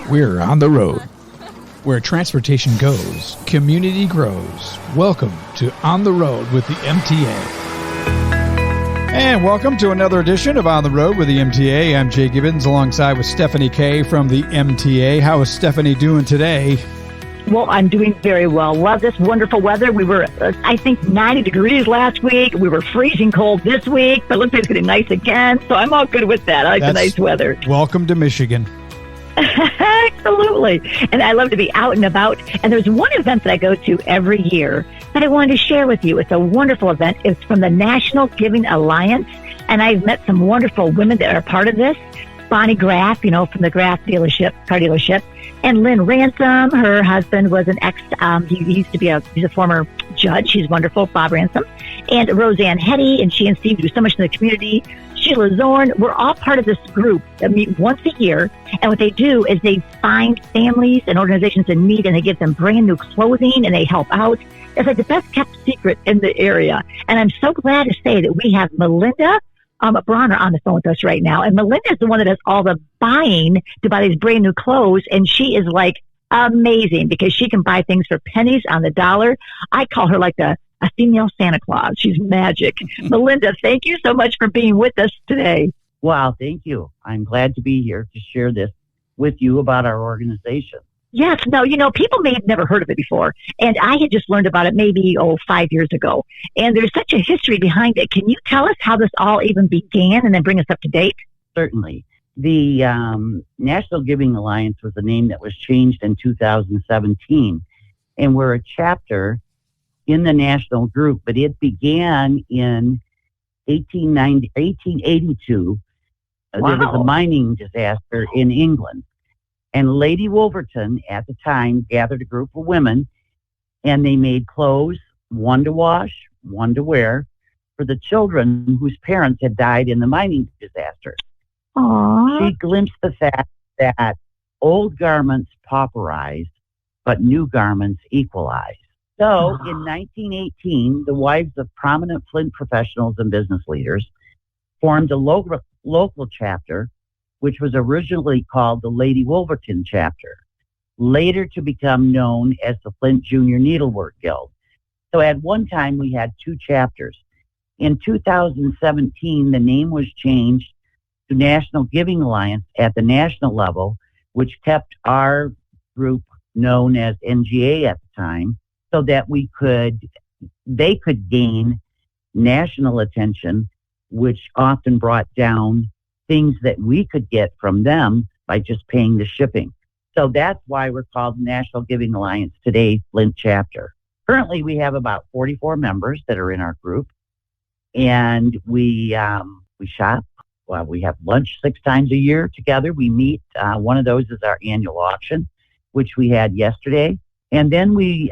We're on the road. Where transportation goes, community grows. Welcome to On the Road with the MTA. And welcome to another edition of On the Road with the MTA. I'm Jay Gibbons alongside with Stephanie Kay from the MTA. How is Stephanie doing today? Well, I'm doing very well. Love this wonderful weather. We were, I think, 90 degrees last week. We were freezing cold this week, but it looks like it's getting nice again. So I'm all good with that. I like the nice weather. Welcome to Michigan. Absolutely. And I love to be out and about. And there's one event that I go to every year that I wanted to share with you. It's a wonderful event. It's from the National Giving Alliance. And I've met some wonderful women that are part of this. Bonnie Graff, from the Graff car dealership. And Lynn Ransom, her husband was an he's a former judge. He's wonderful, Bob Ransom. And Roseanne Hetty, and she and Steve do so much in the community. Sheila Zorn, we're all part of this group that meet once a year. And what they do is they find families and organizations in need, and they give them brand new clothing, and they help out. It's like the best kept secret in the area. And I'm so glad to say that we have Melinda Brauner on the phone with us right now. And Melinda is the one that does all the buying to buy these brand new clothes. And she is like amazing because she can buy things for pennies on the dollar. I call her like a female Santa Claus. She's magic. Melinda, thank you so much for being with us today. Wow, thank you. I'm glad to be here to share this with you about our organization. Yes, no, people may have never heard of it before. And I had just learned about it maybe, 5 years ago. And there's such a history behind it. Can you tell us how this all even began and then bring us up to date? Certainly. The National Giving Alliance was a name that was changed in 2017. And we're a chapter in the national group, but it began in 1882. Wow. There was a mining disaster in England. And Lady Wolverton, at the time, gathered a group of women, and they made clothes, one to wash, one to wear, for the children whose parents had died in the mining disaster. Aww. She glimpsed the fact that old garments pauperized, but new garments equalized. So in 1918, the wives of prominent Flint professionals and business leaders formed a local chapter, which was originally called the Lady Wolverton chapter, later to become known as the Flint Junior Needlework Guild. So at one time, we had two chapters. In 2017, the name was changed to National Giving Alliance at the national level, which kept our group known as NGA at the time, so that they could gain national attention, which often brought down things that we could get from them by just paying the shipping. So that's why we're called National Giving Alliance today, Flint chapter. Currently, we have about 44 members that are in our group, and we shop. Well, we have lunch 6 times a year together. We meet. One of those is our annual auction, which we had yesterday. And then we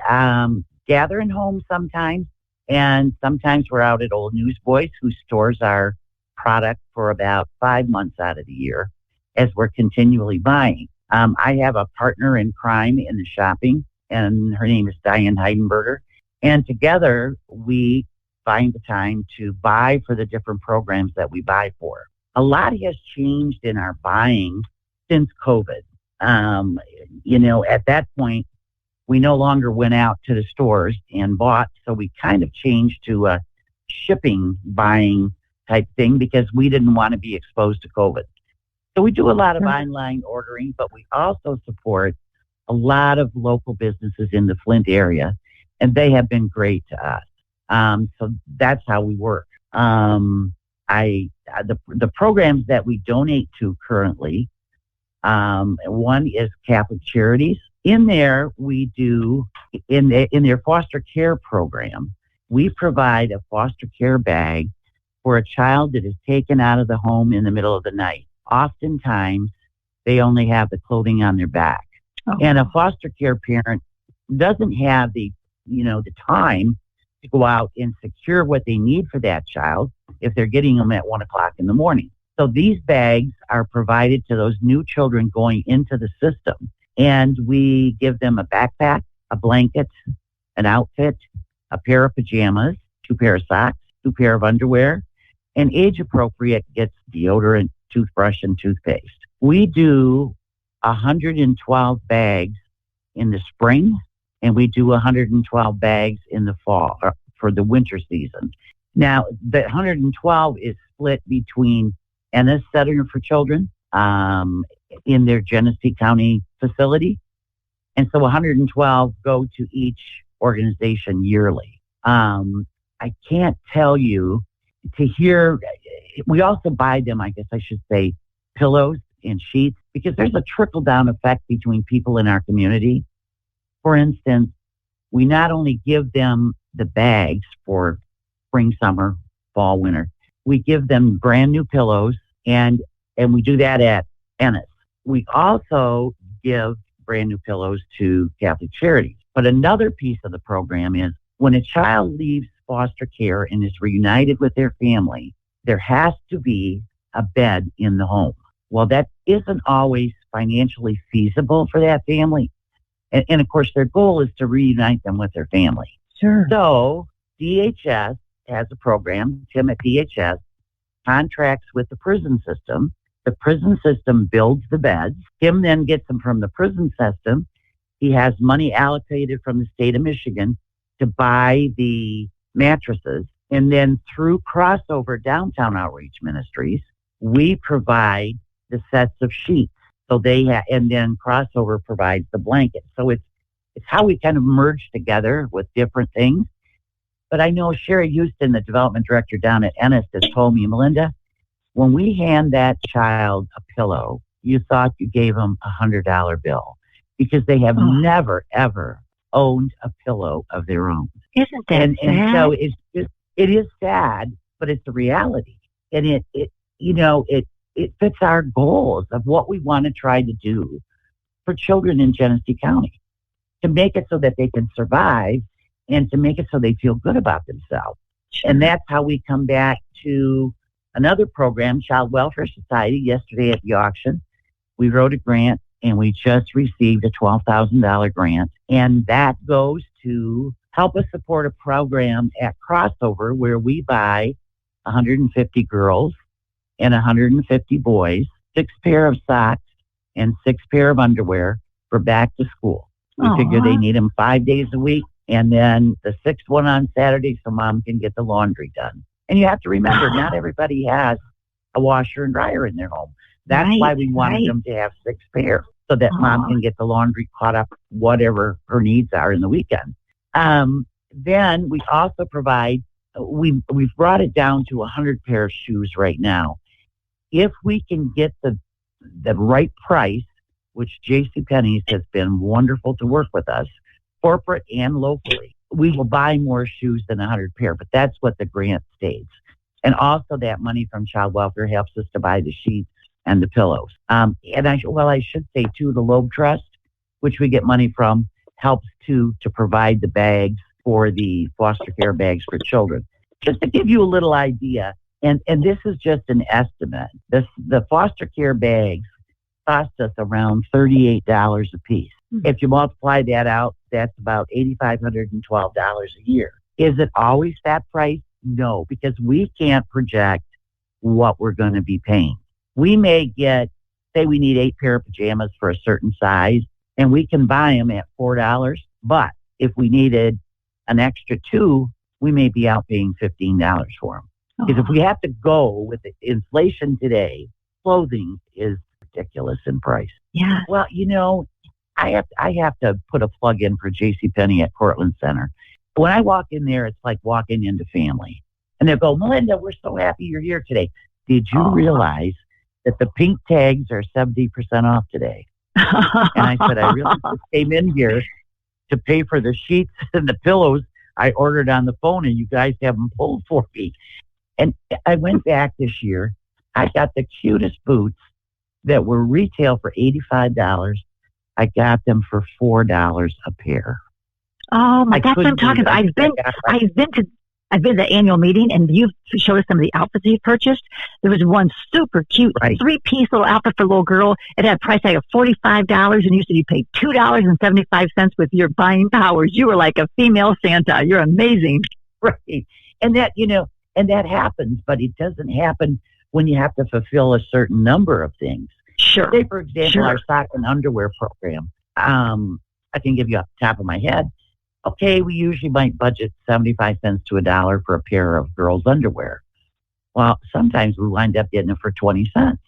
gather in homes sometimes, and sometimes we're out at Old Newsboys, who stores our product for about 5 months out of the year as we're continually buying. I have a partner in crime in the shopping, and her name is Diane Heidenberger. And together, we find the time to buy for the different programs that we buy for. A lot has changed in our buying since COVID. At that point, we no longer went out to the stores and bought, so we kind of changed to a shipping buying type thing because we didn't want to be exposed to COVID. So we do a lot of online ordering, but we also support a lot of local businesses in the Flint area, and they have been great to us. So that's how we work. The programs that we donate to currently, one is Catholic Charities. In there, we do, in their foster care program, we provide a foster care bag for a child that is taken out of the home in the middle of the night. Oftentimes, they only have the clothing on their back. Oh. And a foster care parent doesn't have the time to go out and secure what they need for that child if they're getting them at 1 o'clock in the morning. So these bags are provided to those new children going into the system. And we give them a backpack, a blanket, an outfit, a pair of pajamas, 2 pair of socks, 2 pair of underwear, and age-appropriate gets deodorant, toothbrush, and toothpaste. We do 112 bags in the spring, and we do 112 bags in the fall for the winter season. Now, the 112 is split between Ennis Center for Children in their Genesee County facility. And so 112 go to each organization yearly. I can't tell you to hear. We also buy them, I guess I should say, pillows and sheets, because there's a trickle-down effect between people in our community. For instance, we not only give them the bags for spring, summer, fall, winter, we give them brand new pillows, and we do that at Ennis. We also give brand new pillows to Catholic Charities. But another piece of the program is when a child leaves foster care and is reunited with their family, there has to be a bed in the home. Well, that isn't always financially feasible for that family. And of course, their goal is to reunite them with their family. Sure. So DHS has a program. Tim at DHS contracts with the prison system. The prison system builds the beds. Tim then gets them from the prison system. He has money allocated from the state of Michigan to buy the mattresses. And then through Crossover Downtown Outreach Ministries, we provide the sets of sheets. So and then Crossover provides the blanket. So it's how we kind of merge together with different things. But I know Sherry Houston, the development director down at Ennis, has told me, Melinda, when we hand that child a pillow, you thought you gave them $100 bill, because they have never, ever owned a pillow of their own. Isn't that sad? And so it is sad, but it's a reality. And it fits our goals of what we want to try to do for children in Genesee County, to make it so that they can survive and to make it so they feel good about themselves. Sure. And that's how we come back to another program, Child Welfare Society. Yesterday at the auction, we wrote a grant, and we just received a $12,000 grant. And that goes to help us support a program at Crossover where we buy 150 girls and 150 boys 6 pair of socks and 6 pair of underwear for back to school. We figure they need them 5 days a week, and then the 6th one on Saturday so mom can get the laundry done. And you have to remember, not everybody has a washer and dryer in their home. That's why we wanted them to have 6 pairs, so that mom can get the laundry caught up, whatever her needs are in the weekend. Then we also provide, we've brought it down to 100 pair of shoes right now. If we can get the right price, which JCPenney's has been wonderful to work with us, corporate and locally, we will buy more shoes than 100 pair, but that's what the grant states. And also that money from child welfare helps us to buy the sheets and the pillows. And I should say too, the Loeb Trust, which we get money from, helps to provide the bags for the foster care bags for children. Just to give you a little idea, and this is just an estimate, the foster care bags cost us around $38 a piece. If you multiply that out, that's about $8,512 a year. Is it always that price? No, because we can't project what we're going to be paying. We may say we need 8 pair of pajamas for a certain size, and we can buy them at $4. But if we needed an extra 2, we may be out paying $15 for them. Because if we have to go with the inflation today, clothing is ridiculous in price. Yeah. Well, I have to put a plug in for JCPenney at Cortland Center. When I walk in there, it's like walking into family. And they go, Melinda, we're so happy you're here today. Did you realize that the pink tags are 70% off today? And I said, I really just came in here to pay for the sheets and the pillows I ordered on the phone, and you guys have them pulled for me. And I went back this year. I got the cutest boots that were retail for $85. I got them for $4 a pair. Oh my, that's what I'm talking about. I've been to the annual meeting, and you showed us some of the outfits you purchased. There was one super cute 3-piece little outfit for a little girl. It had a price tag of $45, and you said you paid $2.75 with your buying powers. You were like a female Santa. You're amazing. Right. And that, and that happens, but it doesn't happen when you have to fulfill a certain number of things. Sure. Say, for example, Sure. our sock and underwear program. I can give you off the top of my head. Okay, we usually might budget 75 cents to $1 for a pair of girls' underwear. Well, sometimes we wind up getting it for 20 cents.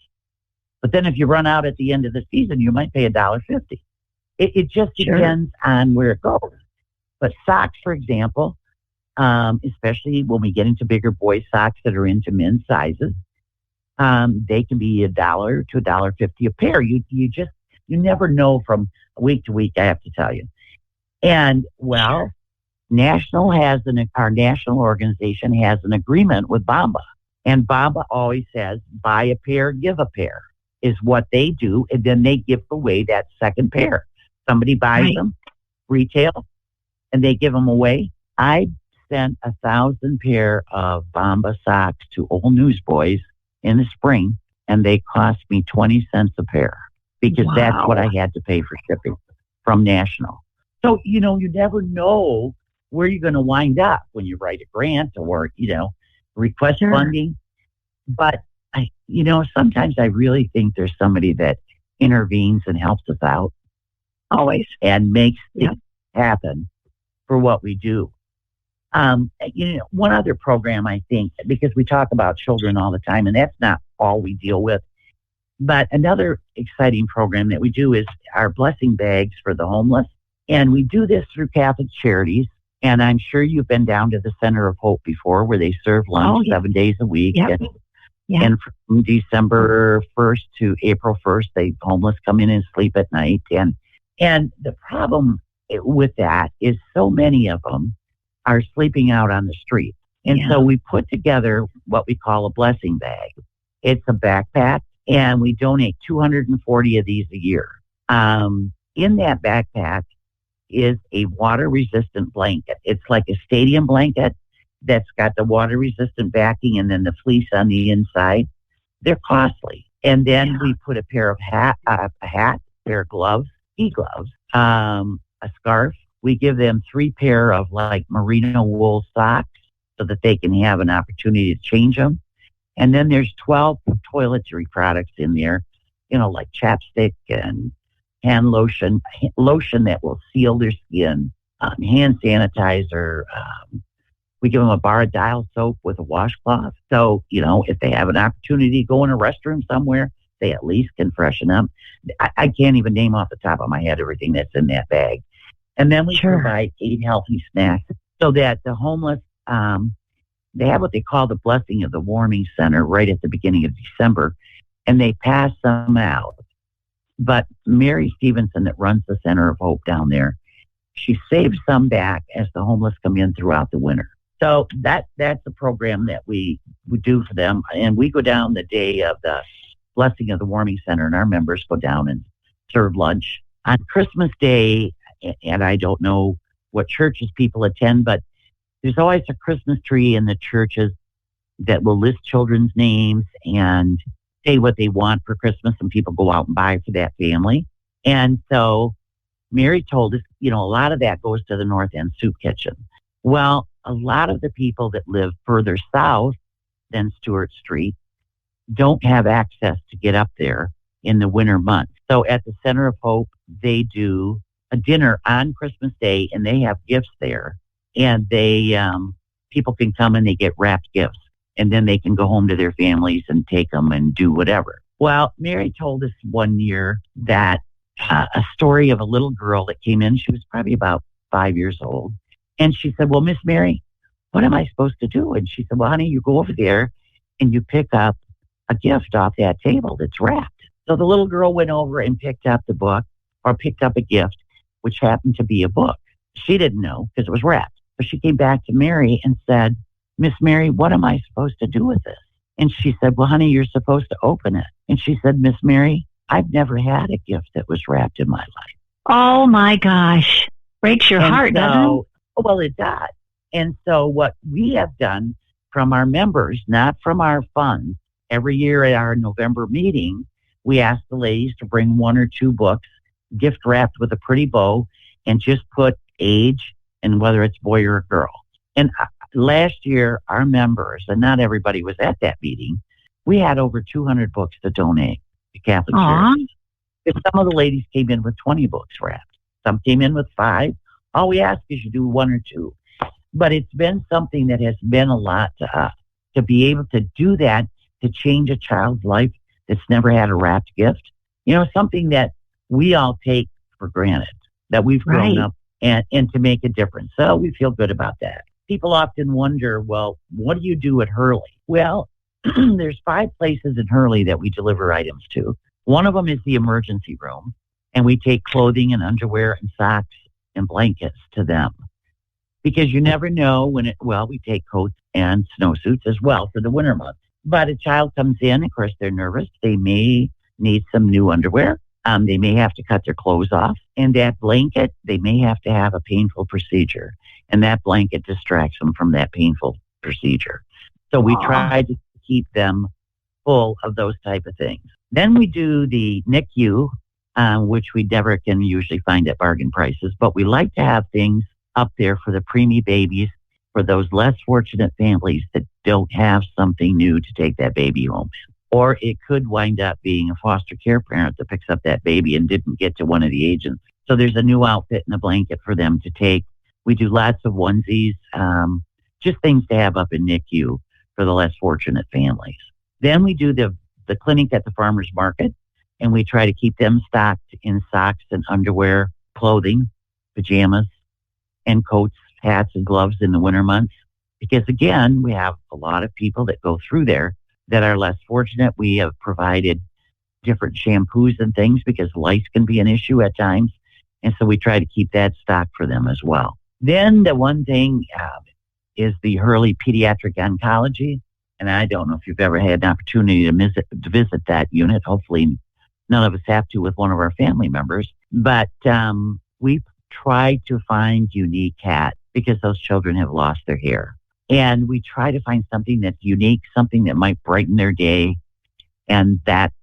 But then if you run out at the end of the season, you might pay $1.50. It just depends on where it goes. But socks, for example, especially when we get into bigger boy socks that are into men's sizes, they can be $1 to $1.50 a pair. You never know from week to week, I have to tell you. And well, our national organization has an agreement with Bamba. And Bamba always says, buy a pair, give a pair is what they do. And then they give away that second pair. Somebody buys them, retail, and they give them away. I sent 1,000 pair of Bamba socks to Old Newsboys in the spring, and they cost me 20 cents a pair because that's what I had to pay for shipping from National. So, you never know where you're going to wind up when you write a grant or, request funding. But, sometimes I really think there's somebody that intervenes and helps us out. Always. And makes it happen for what we do. One other program, I think, because we talk about children all the time, and that's not all we deal with. But another exciting program that we do is our blessing bags for the homeless. And we do this through Catholic Charities. And I'm sure you've been down to the Center of Hope before, where they serve lunch 7 days a week. Yep. And from December 1st to April 1st, the homeless come in and sleep at night. And the problem with that is so many of them are sleeping out on the street. And so we put together what we call a blessing bag. It's a backpack, and we donate 240 of these a year. In that backpack is a water-resistant blanket. It's like a stadium blanket that's got the water-resistant backing and then the fleece on the inside. They're costly. And then we put a pair of a pair of gloves, ski gloves, a scarf. We give them 3 pair of like merino wool socks so that they can have an opportunity to change them. And then there's 12 toiletry products in there, like chapstick and hand lotion that will seal their skin, hand sanitizer. We give them a bar of dial soap with a washcloth. So, if they have an opportunity to go in a restroom somewhere, they at least can freshen up. I can't even name off the top of my head everything that's in that bag. And then we provide 8 healthy snacks so that the homeless, they have what they call the Blessing of the Warming Center right at the beginning of December, and they pass them out. But Mary Stevenson, that runs the Center of Hope down there, she saves some back as the homeless come in throughout the winter. So that's a program that we do for them. And we go down the day of the Blessing of the Warming Center, and our members go down and serve lunch. On Christmas Day, and I don't know what churches people attend, but there's always a Christmas tree in the churches that will list children's names and say what they want for Christmas, and people go out and buy for that family. And so Mary told us, a lot of that goes to the North End Soup Kitchen. Well, a lot of the people that live further south than Stewart Street don't have access to get up there in the winter months. So at the Center of Hope, they do a dinner on Christmas Day, and they have gifts there. And they people can come and they get wrapped gifts, and then they can go home to their families and take them and do whatever. Well, Mary told us one year that a story of a little girl that came in. She was probably about 5 years old. And she said, well, Miss Mary, what am I supposed to do? And she said, well, honey, you go over there and you pick up a gift off that table that's wrapped. So the little girl went over and picked up a gift, which happened to be a book. She didn't know because it was wrapped. But she came back to Mary and said, Miss Mary, what am I supposed to do with this? And she said, well, honey, you're supposed to open it. And she said, Miss Mary, I've never had a gift that was wrapped in my life. Oh, my gosh. Breaks your heart, doesn't it? Well, it does. And so what we have done from our members, not from our funds, every year at our November meeting, we ask the ladies to bring 1 or 2 books, gift wrapped with a pretty bow, and just put age and whether it's boy or girl. And last year, our members, and not everybody was at that meeting, we had over 200 books to donate Catholic Aw. Charities. Because some of the ladies came in with 20 books wrapped. Some came in with 5. All we ask is you do 1 or 2. But it's been something that has been a lot to us to be able to do that, to change a child's life that's never had a wrapped gift. Something that we all take for granted, that we've grown up and to make a difference. So we feel good about that. People often wonder, well, what do you do at Hurley? Well, there's 5 places in Hurley that we deliver items to. One of them is the emergency room, and we take clothing and underwear and socks and blankets to them. Because you never know we take coats and snowsuits as well for the winter months. But a child comes in, of course, they're nervous. They may need some new underwear. They may have to cut their clothes off. And that blanket, they may have to have a painful procedure. And that blanket distracts them from that painful procedure. So we try to keep them full of those type of things. Then we do the NICU, which we never can usually find at bargain prices. But we like to have things up there for the preemie babies, for those less fortunate families that don't have something new to take that baby home. Or it could wind up being a foster care parent that picks up that baby and didn't get to one of the agents. So there's a new outfit and a blanket for them to take. We do lots of onesies, just things to have up in NICU for the less fortunate families. Then we do the clinic at the farmer's market, and we try to keep them stocked in socks and underwear, clothing, pajamas, and coats, hats, and gloves in the winter months. Because, again, we have a lot of people that go through there that are less fortunate. We have provided different shampoos and things because lice can be an issue at times. And so we try to keep that stocked for them as well. Then the one thing is the Hurley Pediatric Oncology. And I don't know if you've ever had an opportunity to visit that unit. Hopefully none of us have to with one of our family members. But we try to find unique cats because those children have lost their hair. And we try to find something that's unique, something that might brighten their day. And that's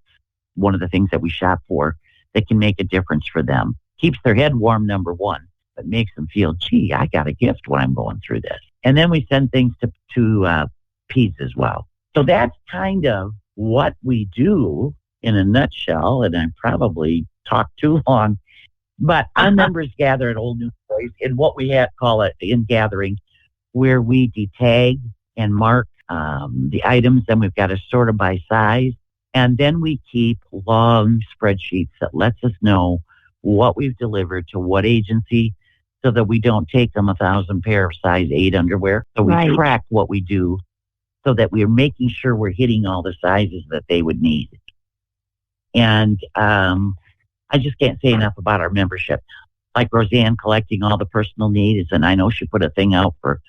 one of the things that we shop for that can make a difference for them. Keeps their head warm, number one, but makes them feel, gee, I got a gift when I'm going through this. And then we send things to peds as well. So that's kind of what we do in a nutshell. And I probably talked too long. But our members gather at Old New Place in what we call it in gathering, where we detag and mark the items, and we've got to sort them by size. And then we keep long spreadsheets that lets us know what we've delivered to what agency so that we don't take them 1,000 pair of size 8 underwear. So we track what we do so that we're making sure we're hitting all the sizes that they would need. And I just can't say enough about our membership. Like Roseanne collecting all the personal needs, and I know she put a thing out for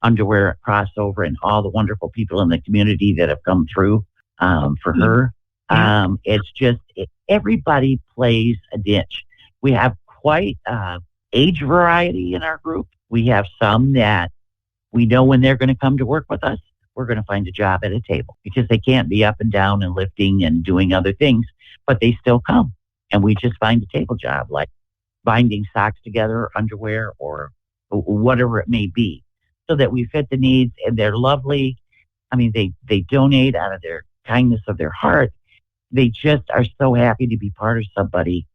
underwear at Crossover and all the wonderful people in the community that have come through for her. It's just, everybody plays a niche. We have quite age variety in our group. We have some that we know when they're going to come to work with us, we're going to find a job at a table because they can't be up and down and lifting and doing other things, but they still come. And we just find a table job, like binding socks together or underwear or whatever it may be, so that we fit the needs. And they're lovely. I mean, they donate out of their kindness of their heart. They just are so happy to be part of somebody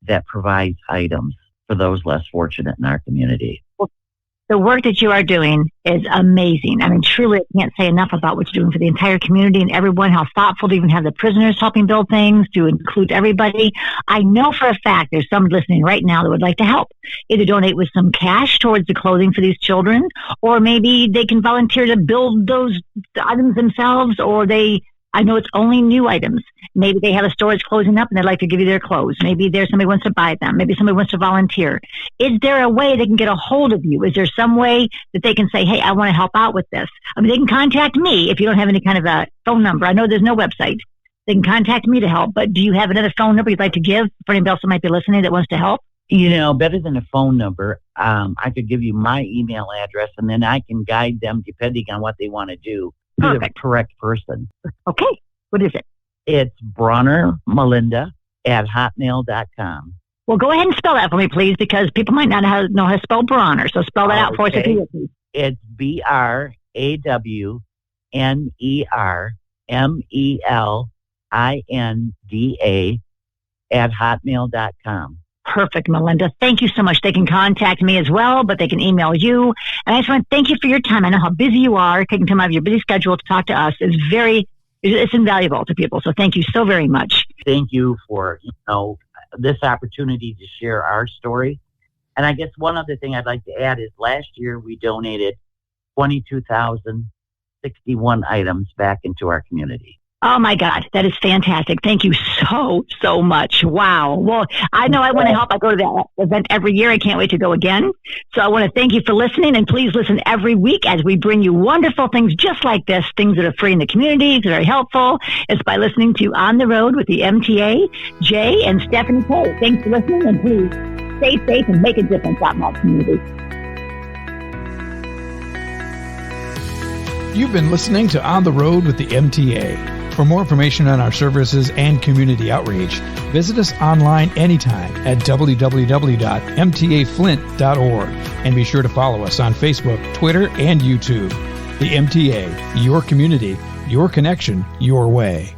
that provides items for those less fortunate in our community. The work that you are doing is amazing. I mean, truly, I can't say enough about what you're doing for the entire community and everyone, how thoughtful to even have the prisoners helping build things, to include everybody. I know for a fact there's someone listening right now that would like to help. Either donate with some cash towards the clothing for these children, or maybe they can volunteer to build those items themselves, or I know it's only new items. Maybe they have a store that's closing up and they'd like to give you their clothes. Maybe there's somebody wants to buy them. Maybe somebody wants to volunteer. Is there a way they can get a hold of you? Is there some way that they can say, hey, I want to help out with this? I mean, they can contact me if you don't have any kind of a phone number. I know there's no website. They can contact me to help, but do you have another phone number you'd like to give for anybody else that might be listening that wants to help? You know, better than a phone number, I could give you my email address, and then I can guide them depending on what they want to do to the correct person. Okay. What is it? It's Brauner Melinda at hotmail.com. Well, go ahead and spell that for me, please, because people might not know how to spell Brauner. So spell that out for us, if you please. It's BRAWNER melinda@hotmail.com. Perfect, Melinda. Thank you so much. They can contact me as well, but they can email you. And I just want to thank you for your time. I know how busy you are. Taking time out of your busy schedule to talk to us is it's invaluable to people. So thank you so very much. Thank you for, this opportunity to share our story. And I guess one other thing I'd like to add is last year we donated 22,061 items back into our community. Oh, my God. That is fantastic. Thank you so much. Wow. Well, I know I want to help. I go to that event every year. I can't wait to go again. So I want to thank you for listening, and please listen every week as we bring you wonderful things just like this, things that are free in the community, very helpful. It's by listening to On the Road with the MTA, Jay and Stephanie K. Thanks for listening, and please stay safe and make a difference out in that community. You've been listening to On the Road with the MTA. For more information on our services and community outreach, visit us online anytime at www.mtaflint.org, and be sure to follow us on Facebook, Twitter, and YouTube. The MTA, your community, your connection, your way.